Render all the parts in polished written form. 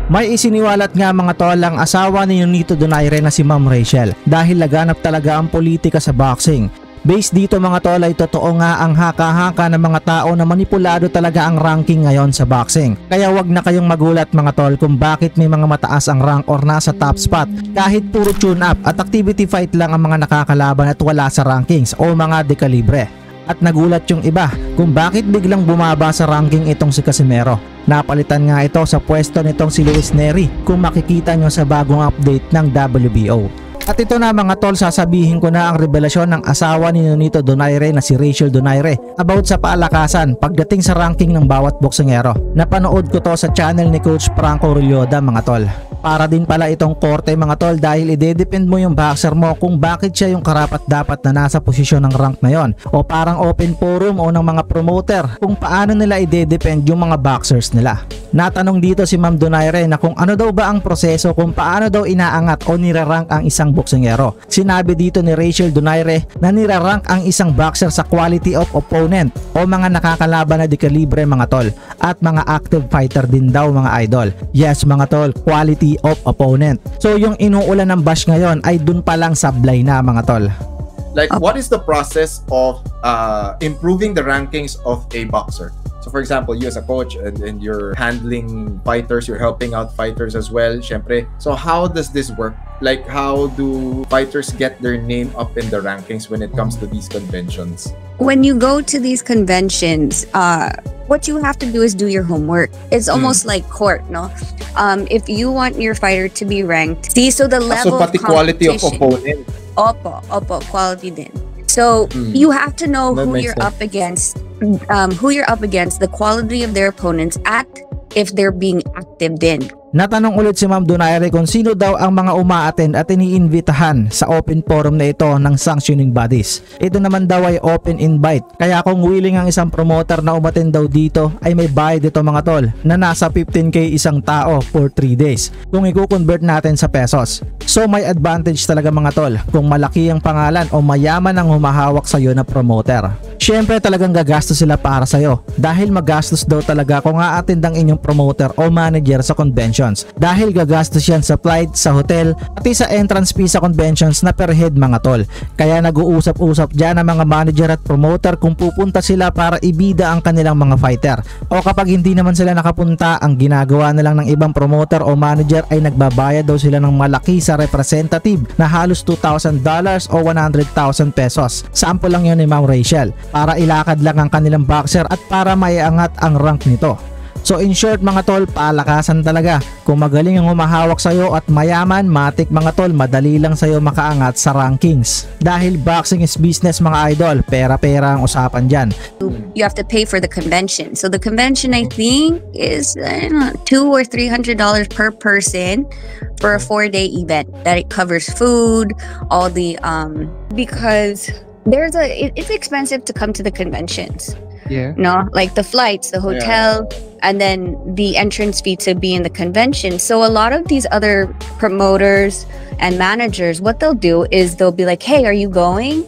May isiniwalat nga mga tol ang asawa ni Nonito Donaire na si Ma'am Rachel dahil laganap talaga ang politika sa boxing. Based dito mga tol ay totoo nga ang haka-haka ng mga tao na manipulado talaga ang ranking ngayon sa boxing. Kaya wag na kayong magulat mga tol kung bakit may mga mataas ang rank or nasa top spot kahit puro tune up at activity fight lang ang mga nakakalaban at wala sa rankings o mga dekalibre. At nagulat yung iba kung bakit biglang bumaba sa ranking itong si Casimero. Napalitan nga ito sa pwesto nitong si Luis Nery kung makikita nyo sa bagong update ng WBO. At ito na mga tol, sasabihin ko na ang revelasyon ng asawa ni Nonito Donaire na si Rachel Donaire about sa palakasan pagdating sa ranking ng bawat boksingero. Napanood ko to sa channel ni Coach Franco Rulloda mga tol. Para din pala itong korte mga tol dahil ide-depend mo yung boxer mo kung bakit siya yung karapat dapat na nasa posisyon ng rank na yon, o parang open forum o ng mga promoter kung paano nila ide-depend yung mga boxers nila. Natanong dito si Ma'am Donaire na kung ano daw ba ang proseso kung paano daw inaangat o nirarank ang isang boksingero. Sinabi dito ni Rachel Donaire na nirarank ang isang boxer sa quality of opponent o mga nakakalaban na dekalibre mga tol at mga active fighter din daw mga idol. Yes mga tol, quality of opponent. So yung inuulan ng bash ngayon ay dun pa lang sablay na mga tol. Like what is the process of improving the rankings of a boxer? So for example, you as a coach and you're handling fighters, you're helping out fighters as well, syempre. So how does this work? Like how do fighters get their name up in the rankings when it comes to these conventions? When you go to these conventions, what you have to do is do your homework. It's almost like court, no? If you want your fighter to be ranked, see, so the level so pati of quality of competition. Opo, quality din. So you have to know who you're up against, the quality of their opponents at if they're being active din. Natanong ulit si Ma'am Donaire kung sino daw ang mga uma-attend at iniimbitahan sa open forum na ito ng sanctioning bodies. Ito naman daw ay open invite. Kaya kung willing ang isang promoter na umattend daw dito ay may bayad dito mga tol na nasa 15k isang tao for 3 days kung i-convert natin sa pesos. So may advantage talaga mga tol kung malaki ang pangalan o mayaman ang humahawak sa iyo na promoter. Syempre talagang gagastos sila para sa iyo dahil magastos daw talaga kung a-attend ang inyong promoter o manager sa convention. Dahil gagastos yan sa flight, sa hotel, pati sa entrance fee sa conventions na per head mga tol. Kaya nag-uusap-usap dyan ang mga manager at promoter kung pupunta sila para ibida ang kanilang mga fighter. O kapag hindi naman sila nakapunta, ang ginagawa na lang ng ibang promoter o manager ay nagbabayad daw sila ng malaki sa representative na halos $2,000 o 100,000 pesos. Sample lang yun ni Ma'am Rachel para ilakad lang ang kanilang boxer at para maiangat ang rank nito. So in short mga tol, palakasan talaga. Kung magaling ang humahawak sa'yo at mayaman, matik mga tol, madali lang sa'yo makaangat sa rankings. Dahil boxing is business mga idol, pera-pera ang usapan dyan. You have to pay for the convention. So the convention I think is $200 or $300 per person for a 4-day event. That it covers food, all the because it's expensive to come to the conventions. Yeah. No, like the flights, the hotel, and then the entrance fee to be in the convention. So a lot of these other promoters and managers, what they'll do is they'll be like, hey, are you going?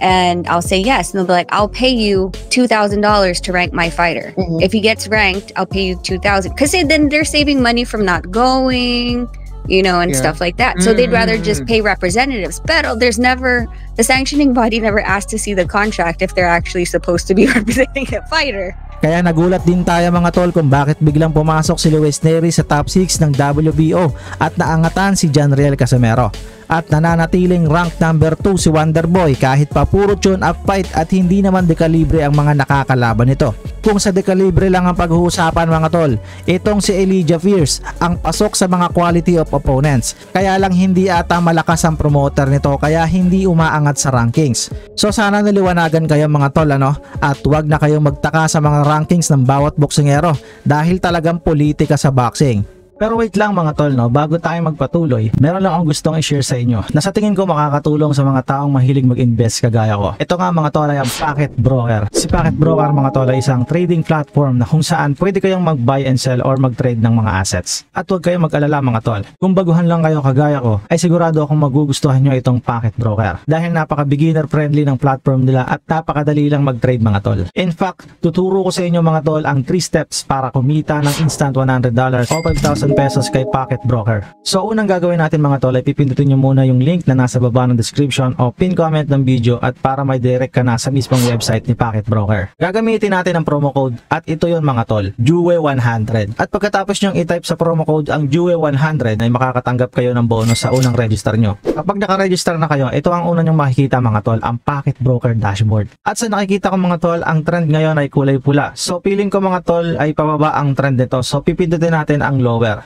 And I'll say yes. And they'll be like, I'll pay you $2,000 to rank my fighter. If he gets ranked, I'll pay you $2,000. Because then they're saving money from not going, you know, and stuff like that. So they'd rather just pay representatives. But the sanctioning body never asked to see the contract if they're actually supposed to be representing a fighter. Kaya nagulat din tayo mga tol kung bakit biglang pumasok si Luis Nery sa top 6 ng WBO at naangatan si Janriel Casimero. At nananatiling rank number 2 si Wonderboy kahit pa puro tune-up fight at hindi naman dekalibre ang mga nakakalaban nito. Kung sa dekalibre lang ang pag-uusapan mga tol, itong si Elijah Fierce ang pasok sa mga quality of opponents. Kaya lang hindi ata malakas ang promoter nito kaya hindi umaangat sa rankings. So sana naliwanagan kayo mga tol at huwag na kayong magtaka sa mga rankings ng bawat boksingero dahil talagang politika sa boxing. Pero wait lang mga tol, bago tayo magpatuloy, meron lang akong gustong i-share sa inyo na sa tingin ko makakatulong sa mga taong mahilig mag-invest kagaya ko. Ito nga mga tol ay ang Packet Broker. Si Packet Broker mga tol ay isang trading platform na kung saan pwede kayong mag-buy and sell or mag-trade ng mga assets. At huwag kayong mag-alala mga tol, kung baguhan lang kayo kagaya ko, ay sigurado akong magugustuhan nyo itong Packet Broker. Dahil napaka-beginner friendly ng platform nila at napakadali lang mag-trade mga tol. In fact, tuturo ko sa inyo mga tol ang 3 steps para kumita ng instant $100 o $5,000 pesos kay Pocket Broker. So unang gagawin natin mga tol ay pipindutin nyo muna yung link na nasa baba ng description o pin comment ng video at para may direct ka na sa mismong website ni Pocket Broker. Gagamitin natin ang promo code at ito yun mga tol, JUWE100. At pagkatapos nyong i-type sa promo code ang JUWE100 ay makakatanggap kayo ng bonus sa unang register nyo. Kapag naka-register na kayo, ito ang una nyong makikita mga tol, ang Pocket Broker dashboard. At sa nakikita ko mga tol, ang trend ngayon ay kulay pula. So feeling ko mga tol ay pababa ang trend nito. So pipindutin natin ang lower.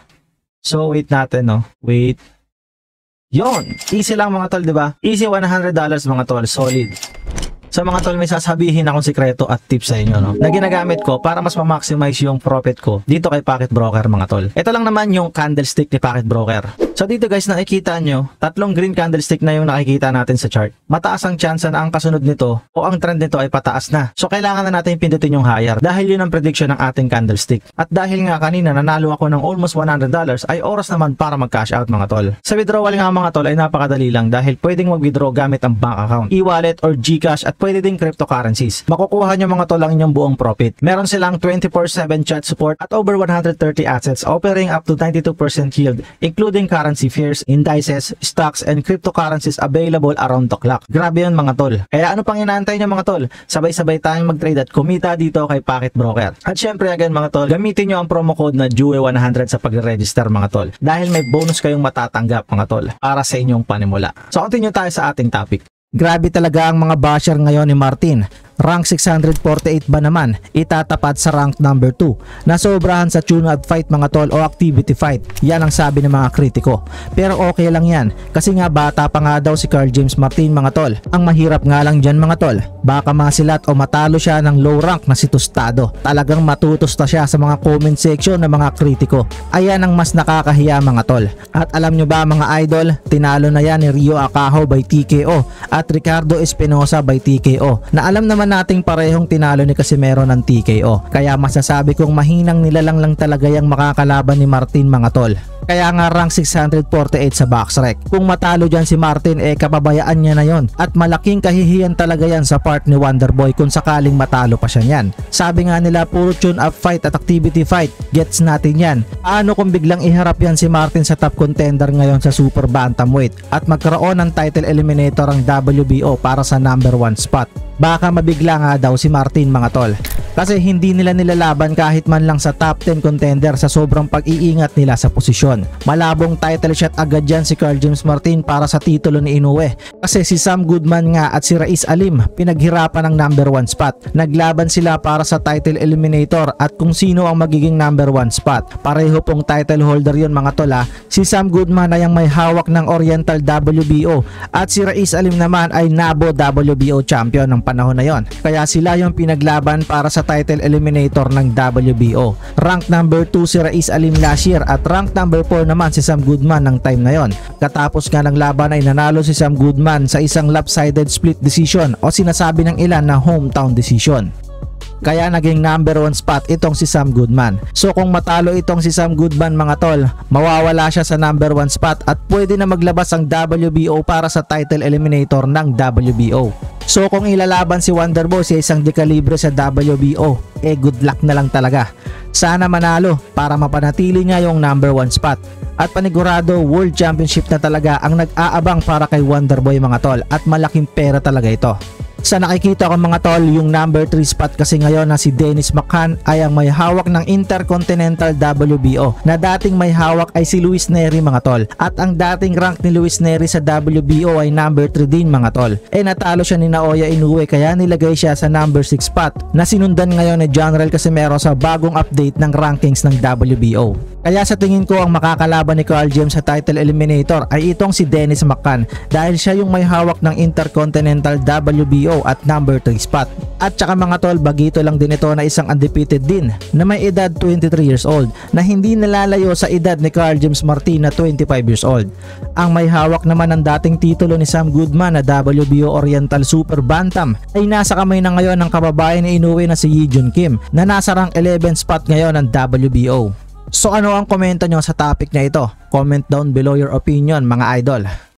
So wait natin no. Wait. Yon, easy lang mga tol, 'di ba? Easy $100 mga tol, solid. Sa mga tol, may sasabihin akong sikreto at tips sa inyo, no? Na ginagamit ko para mas ma-maximize yung profit ko dito kay Pocket Broker, mga tol. Ito lang naman yung candlestick ni Pocket Broker. So dito guys, nakikita nyo, tatlong green candlestick na yung nakikita natin sa chart. Mataas ang chance na ang kasunod nito o ang trend nito ay pataas na. So kailangan na natin pindutin yung higher dahil yun ang prediction ng ating candlestick. At dahil nga kanina nanalo ako ng almost $100, ay oras naman para mag-cash out mga tol. Sa withdrawal nga mga tol ay napakadali lang dahil pwedeng mag-withdraw gamit ang bank account, e-wallet or GCash at pwede ding cryptocurrencies. Makukuha nyo mga tol ang inyong buong profit. Meron silang 24/7 chat support at over 130 assets offering up to 92% yield including currency pairs, indices, stocks, and cryptocurrencies available around the clock. Grabe yun mga tol. Kaya ano pang inaantay nyo mga tol? Sabay-sabay tayong mag-trade at kumita dito kay Pocket Broker. At syempre again mga tol, gamitin nyo ang promo code na JUWE100 sa pag-register mga tol dahil may bonus kayong matatanggap mga tol para sa inyong panimula. So continue tayo sa ating topic. Grabe talaga ang mga basher ngayon ni Martin. Rank 648 ba naman itatapat sa rank number 2 na sobrahan sa tune-up fight mga tol o activity fight? Yan ang sabi ng mga kritiko. Pero okay lang yan kasi nga bata pa nga daw si Carl James Martin mga tol. Ang mahirap nga lang dyan mga tol, baka masilat o matalo siya ng low rank na si Tostado. Talagang matutusta siya sa mga comment section ng mga kritiko. Ayan ang mas nakakahiya mga tol. At alam nyo ba mga idol, tinalo na yan ni Rio Acajo by TKO at Ricardo Espinosa by TKO na alam naman nating parehong tinalo ni Casimero ng TKO. Kaya masasabi kong mahinang nilalang lang talaga yung makakalaban ni Martin mga tol. Kaya nga rank 648 sa BoxRec. Kung matalo dyan si Martin kapabayaan niya na yon. At malaking kahihiyan talaga yan sa part ni Wonderboy kung sakaling matalo pa siya niyan. Sabi nga nila puro tune-up fight at activity fight. Gets natin yan. Paano kung biglang iharap yan si Martin sa top contender ngayon sa Super Bantamweight at magkaroon ng title eliminator ang WBO para sa number 1 spot? Baka mabigla nga daw si Martin mga tol. Kasi hindi nila nilalaban kahit man lang sa top 10 contender sa sobrang pag-iingat nila sa posisyon. Malabong title shot agad dyan si Carl James Martin para sa titulo ni Inoue. Kasi si Sam Goodman nga at si Raiz Alim pinaghirapan ng number 1 spot. Naglaban sila para sa title eliminator at kung sino ang magiging number 1 spot. Pareho pong title holder yun mga tol ha. Si Sam Goodman ay ang may hawak ng Oriental WBO at si Raiz Alim naman ay NABO WBO champion ng panahon na yon. Kaya sila yung pinaglaban para sa title eliminator ng WBO. Rank number 2 si Raiz Alim last year at rank number 4 naman si Sam Goodman ng time na yon. Katapos nga ng laban ay nanalo si Sam Goodman sa isang lopsided split decision o sinasabi ng ilan na hometown decision. Kaya naging number 1 spot itong si Sam Goodman. So kung matalo itong si Sam Goodman mga tol, mawawala siya sa number 1 spot at pwede na maglabas ang WBO para sa title eliminator ng WBO. So kung ilalaban si Wonderboy sa isang dekalibre sa WBO, good luck na lang talaga. Sana manalo para mapanatili niya yung number 1 spot. At panigurado World Championship na talaga ang nag-aabang para kay Wonderboy mga tol at malaking pera talaga ito. Sa nakikita ko mga tol, yung number 3 spot kasi ngayon na si Dennis McCann ay ang may hawak ng Intercontinental WBO na dating may hawak ay si Luis Nery mga tol. At ang dating rank ni Luis Nery sa WBO ay number 3 din mga tol. Natalo siya ni Naoya Inoue kaya nilagay siya sa number 6 spot na sinundan ngayon ni General Casimero sa bagong update ng rankings ng WBO. Kaya sa tingin ko ang makakalaban ni Carl James sa title eliminator ay itong si Dennis McCann dahil siya yung may hawak ng Intercontinental WBO at number 3 spot. At saka mga tol, bagito lang din ito na isang undefeated din na may edad 23 years old na hindi nalalayo sa edad ni Carl James Martin na 25 years old. Ang may hawak naman ng dating titulo ni Sam Goodman na WBO Oriental Super Bantam ay nasa kamay na ngayon ng kababayan ni Inoue na si Yi Jun Kim na nasa rank 11 spot ngayon ng WBO. So ano ang komento nyo sa topic na ito? Comment down below your opinion mga idol.